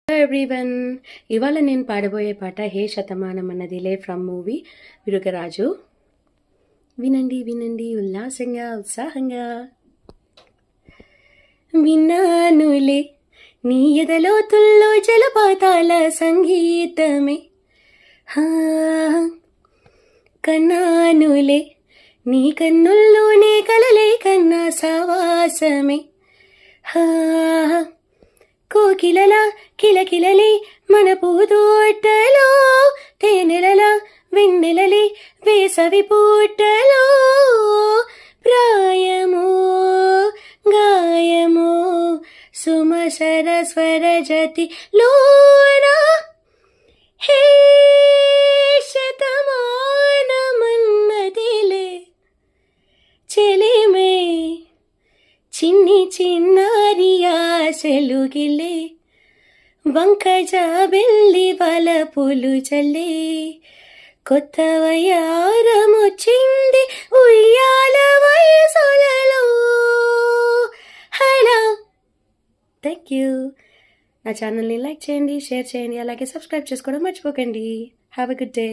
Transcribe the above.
Hello everyone, ఇవాళ నేను పాడబోయే పాట హే శతమానం అన్నదిలే ఫ్రమ్ మూవీ విరుగరాజు. వినండి వినండి ఉల్లాసంగా ఉత్సాహంగా. విన్నానులే నీ ఎదలోతుల్లో జలపాతాల సంగీతమే, కన్నానులే నీ కన్నుల్లోనే కలలే కన్నా సావాసమే. కోకిలలా కిలకిలలే మన పూతోటలో, తేనెలలా వెన్నెలలే వేసవి పూటలో. ప్రాయమో గాయమో సుమసర స్వర జతి లోనా, హే శతమానమన్నదిలే చెలిమే చిన్ని చిన్నారి ఆశలుగిలే. వంక జాబెల్లి వలపులు చల్లే, కొత్త వయారమొచ్చింది ఉయ్యాల వయసులలో. Hello, thank you. నా ఛానల్ని లైక్ చేయండి, షేర్ చేయండి, అలాగే సబ్స్క్రైబ్ చేసుకోవడం మర్చిపోకండి. Have a good day.